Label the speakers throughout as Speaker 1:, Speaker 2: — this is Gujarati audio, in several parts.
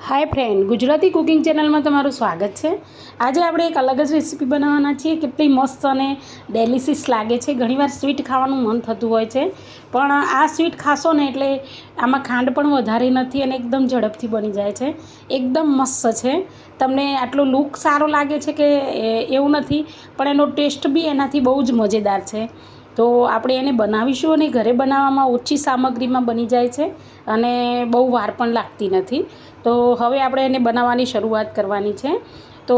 Speaker 1: Hi friend, Gujarati cooking channel में तमारुं स्वागत है। आज आप एक अलग ज रेसिपी बनाववाना छीए। केटली मस्त अने डेलिशियस लागे छे। घणीवार स्वीट खावानुं मन थतुं होय छे, पण आ स्वीट खाशो ने एटले आमां खांड पण वधारे नथी अने एकदम झड़पथी बनी जाय छे। एकदम मस्त छे। तमने आटलो लुक सारो लागे छे के एवुं नथी, पण एनो टेस्ट बी एनाथी बहु ज मजेदार छे। तो આપણે એને બનાવીશું અને ઘરે બનાવવામાં ઓછી સામગ્રીમાં બની જાય છે અને બહુ વાર પણ લાગતી નથી। તો હવે આપણે એને બનાવવાની શરૂઆત કરવાની છે। તો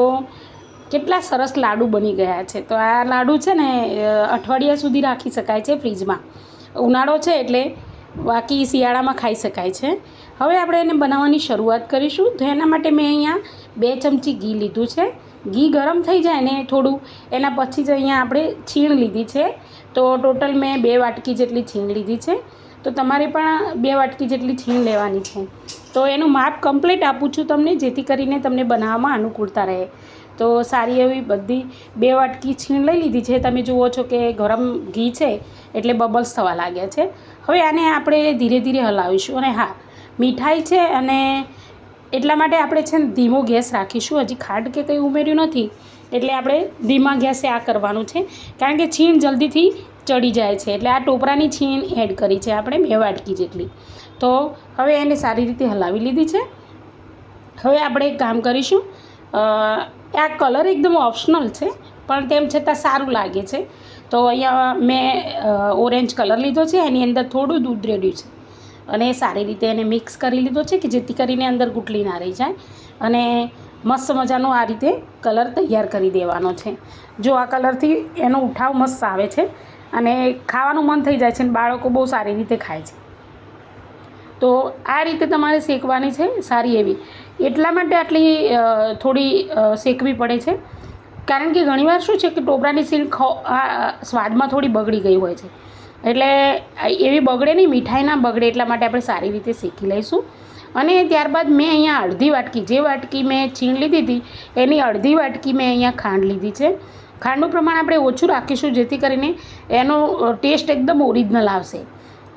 Speaker 1: કેટલા સરસ લાડુ બની ગયા છે। તો આ લાડુ છે ને અઠવાડિયા સુધી રાખી શકાય છે ફ્રીજમાં। ઉનાળો છે એટલે બાકી શિયાળામાં ખાઈ શકાય છે। હવે આપણે એને બનાવવાની શરૂઆત કરીશું। તો એના માટે મેં અહીંયા 2 ચમચી ઘી લીધું છે। ઘી ગરમ થઈ જાય ને થોડું એના પછી જ અહીંયા આપણે છીણ લીધી છે। તો ટોટલ મેં 2 વાટકી જેટલી છીણ લીધી છે। તો તમારે પણ 2 વાટકી જેટલી છીણ લેવાની છે। તો એનું માપ કમ્પ્લીટ આપું છું તમને, જેથી કરીને તમને બનાવવામાં અનુકૂળતા રહે। તો સારી એવી બધી 2 વાટકી છીણ લઈ લીધી છે। તમે જુઓ છો કે ગરમ ઘી છે એટલે બબલ્સ થવા લાગ્યા છે। હવે આને આપણે ધીરે ધીરે હલાવીશું। અને હા, મીઠાઈ છે અને એટલા માટે આપણે છે ને ધીમો ગેસ રાખીશું। હજી ખાંડ કે કંઈ ઉમેર્યું નથી એટલે આપણે ધીમા ગેસે આ કરવાનું છે, કારણ કે છીણ જલ્દીથી ચડી જાય છે। એટલે આ ટોપરાની છીણ એડ કરી છે આપણે 2 વાટકી જેટલી। તો હવે એને સારી રીતે હલાવી લીધી છે। હવે આપણે એક કામ કરીશું। આ કલર એકદમ ઓપ્શનલ છે, પણ તેમ છતાં સારું લાગે છે। તો અહીંયા મેં ઓરેન્જ કલર લીધો છે, એની અંદર થોડું દૂધ રેડ્યું છે અને સારી રીતે એને મિક્સ કરી લીધો છે કે જેથી કરીને અંદર ગુટલી ના રહી જાય। અને મસ્ત મજાનો આ રીતે કલર તૈયાર કરી દેવાનો છે। જો આ કલરથી એનો ઉઠાવ મસ્ત આવે છે અને ખાવાનું મન થઈ જાય છે અને બાળકો બહુ સારી રીતે ખાય છે। તો આ રીતે તમારે શેકવાની છે સારી એવી। એટલા માટે આટલી થોડી શેકવી પડે છે, કારણ કે ઘણીવાર શું છે કે ટોપરાની છીણ સ્વાદમાં થોડી બગડી ગઈ હોય છે। એટલે એવી બગડે નહીં, મીઠાઈ ના બગડે, એટલા માટે આપણે સારી રીતે શેકી લઈશું। અને ત્યારબાદ મેં અહીંયા અડધી વાટકી, જે વાટકી મેં છીણ લીધી હતી એની અડધી વાટકી મેં અહીંયા ખાંડ લીધી છે। ખાંડનું પ્રમાણ આપણે ઓછું રાખીશું, જેથી કરીને એનો ટેસ્ટ એકદમ ઓરિજિનલ આવશે।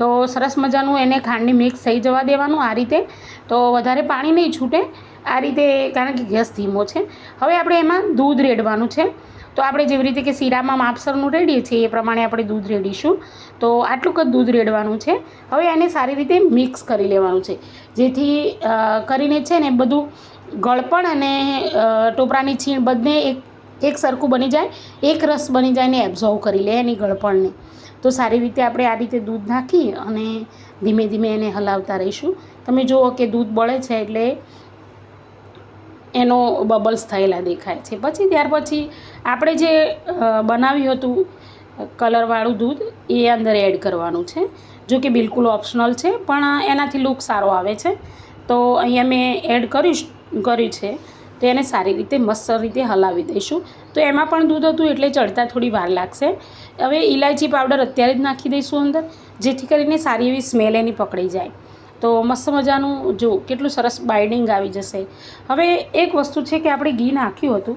Speaker 1: તો સરસ મજાનું એને ખાંડની મિક્સ થઈ જવા દેવાનું આ રીતે। તો વધારે પાણી નહીં છૂટે આ રીતે, કારણ કે ગેસ ધીમો છે। હવે આપણે એમાં દૂધ રેડવાનું છે। તો આપણે જેવી રીતે કે શીરામાં માપસરનું રેડીએ છીએ એ પ્રમાણે આપણે દૂધ રેડીશું। તો આટલું જ દૂધ રેડવાનું છે। હવે એને સારી રીતે મિક્સ કરી લેવાનું છે, જેથી કરીને છે ને બધું ગળપણ અને ટોપરાની છીણ બંને એક સરખું બની જાય, એક રસ બની જાય ને એબ્ઝોર્વ કરી લે એની ગળપણને। તો સારી રીતે આપણે આ રીતે દૂધ નાખી અને ધીમે ધીમે એને હલાવતા રહીશું। તમે જુઓ કે દૂધ બળે છે એટલે એનો બબલ્સ થયેલા દેખાય છે। પછી ત્યાર પછી આપણે જે બનાવ્યું હતું કલરવાળું દૂધ એ અંદર એડ કરવાનું છે। જો કે બિલકુલ ઓપ્શનલ છે, પણ એનાથી લુક સારો આવે છે। તો અહીંયા મેં એડ કર્યું છે। તો એને સારી રીતે મસ્ત રીતે હલાવી દઈશું। તો એમાં પણ દૂધ હતું એટલે ચડતા થોડી વાર લાગશે। હવે ઇલાયચી પાવડર અત્યારે જ નાખી દઈશું અંદર, જેથી કરીને સારી એવી સ્મેલ એની પકડી જાય। તો મસ્ત મજાનું જો કેટલું સરસ બાઇન્ડિંગ આવી જશે। હવે એક વસ્તુ છે કે આપણે ઘી નાખ્યું હતું,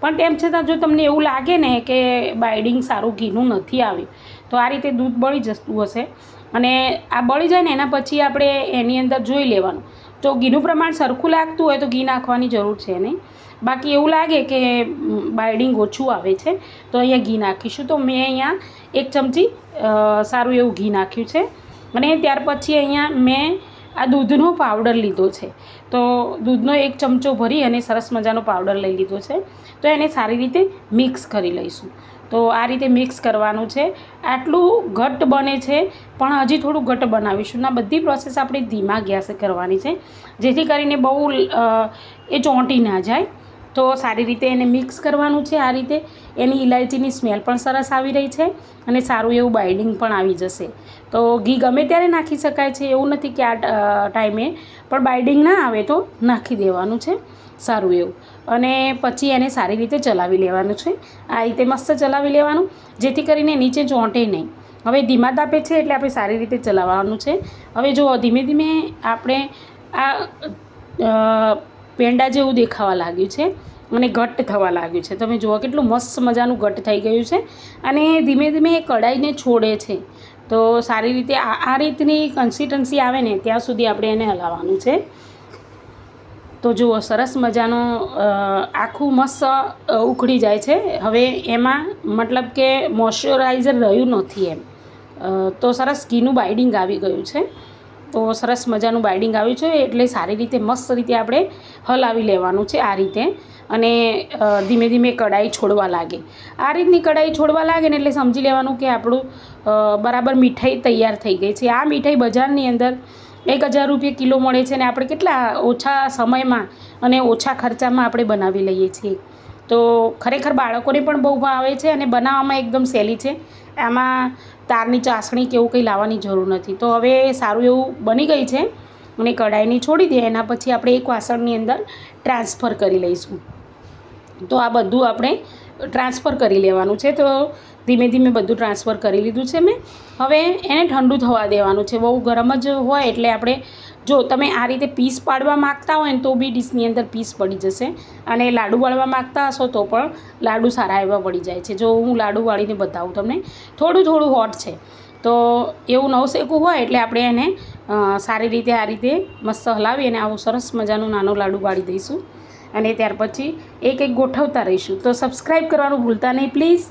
Speaker 1: પણ તેમ છતાં જો તમને એવું લાગે ને કે બાઇન્ડિંગ સારું ઘીનું નથી આવ્યું, તો આ રીતે દૂધ બળી જતું હશે અને આ બળી જાય ને એના પછી આપણે એની અંદર જોઈ લેવાનું। તો ઘીનું પ્રમાણ સરખું લાગતું હોય તો ઘી નાખવાની જરૂર છે નહીં। બાકી એવું લાગે કે બાઇન્ડિંગ ઓછું આવે છે તો અહીંયા ઘી નાખીશું। તો મેં અહીંયા 1 ચમચી સારું એવું ઘી નાખ્યું છે। અને ત્યાર પછી અહીંયા મેં આ દૂધનો પાવડર લીધો છે। તો દૂધનો 1 ચમચો ભરી અને સરસ મજાનો પાવડર લઈ લીધો છે। તો એને સારી રીતે મિક્સ કરી લઈશું। તો આ રીતે મિક્સ કરવાનું છે। આટલું ઘટ્ટ બને છે, પણ હજી થોડું ઘટ્ટ બનાવીશું। ના, બધી પ્રોસેસ આપણે ધીમા ગેસે કરવાની છે, જેથી કરીને બહુ એ ચોંટી ના જાય। તો સારી રીતે એને મિક્સ કરવાનું છે આ રીતે। એની ઇલાયચીની સ્મેલ પણ સરસ આવી રહી છે અને સારું એવું બાઇન્ડિંગ પણ આવી જશે। તો ઘી ગમે ત્યારે નાખી શકાય છે, એવું નથી કે આ ટાઈમે, પણ બાઇન્ડિંગ ના આવે તો નાખી દેવાનું છે સારું એવું। અને પછી એને સારી રીતે ચલાવી લેવાનું છે। આ રીતે મસ્ત ચલાવી લેવાનું, જેથી કરીને નીચે ચોંટે નહીં। હવે ધીમા તાપે છે એટલે આપણે સારી રીતે ચલાવવાનું છે। હવે જો ધીમે ધીમે આપણે આ પેંડા જેવું દેખાવા લાગ્યું છે અને ઘટ્ટ થવા લાગ્યું છે। તમે જુઓ કેટલું મસ્ત મજાનું ઘટ્ટ થઈ ગયું છે અને ધીમે ધીમે એ કઢાઈને છોડે છે। તો સારી રીતે આ રીતની કન્સિસ્ટન્સી આવે ને ત્યાં સુધી આપણે એને હલાવવાનું છે। તો જુઓ સરસ મજાનો આખું મસ્ત ઉકળી જાય છે. હવે એમાં મતલબ કે મોઇશ્ચરાઇઝર રહ્યું નથી એમ, તો સરસ ઘીનું બાઇડિંગ આવી ગયું છે. તો સરસ મજાનું બાઇડિંગ આવ્યું છે એટલે સારી રીતે મસ્ત રીતે આપણે હલાવી લેવાનું છે આ રીતે. અને ધીમે ધીમે કઢાઈ છોડવા લાગે. આ રીતની કઢાઈ છોડવા લાગે ને એટલે સમજી લેવાનું કે આપણું બરાબર મીઠાઈ તૈયાર થઈ ગઈ છે. આ મીઠાઈ બજારની અંદર 1000 રૂપિયા કિલો મળે છે ને આપણે કેટલા ઓછા સમયમાં અને ઓછા ખર્ચામાં આપણે બનાવી લઈએ છીએ. તો ખરેખર બાળકોને પણ બહુ ભાવે છે અને બનાવવામાં એકદમ સહેલી છે. આમાં તારની ચાસણી કે એવું કંઈ લાવવાની જરૂર નથી. તો હવે સારું એવું બની ગઈ છે અને કઢાઈની છોડી દે. એના પછી આપણે એક વાસણની અંદર ટ્રાન્સફર કરી લઈશું. તો આ બધું આપણે ટ્રાન્સફર કરી લેવાનું છે. તો ધીમે ધીમે બધું ટ્રાન્સફર કરી લીધું છે મેં. હવે એને ઠંડુ થવા દેવાનું છે. બહુ ગરમ જ હોય એટલે આપણે જો તમે આ રીતે પીસ પાડવા માગતા હોય ને તો બી ડીશની અંદર પીસ પડી જશે, અને લાડુ વાળવા માગતા હશો તો પણ લાડુ સારા એવા વળી જાય છે. જો હું લાડુ વાળીને બતાવું તમને, થોડું થોડું હોટ છે. તો એવું નવશેકું હોય એટલે આપણે એને સારી રીતે આ રીતે મસ્ત હલાવી અને આવું સરસ મજાનું નાનો લાડુ વાળી દઈશું. અને ત્યાર પછી એક એક ગોઠવતા રહીશું. તો સબસ્ક્રાઈબ કરવાનું ભૂલતા નહીં પ્લીઝ.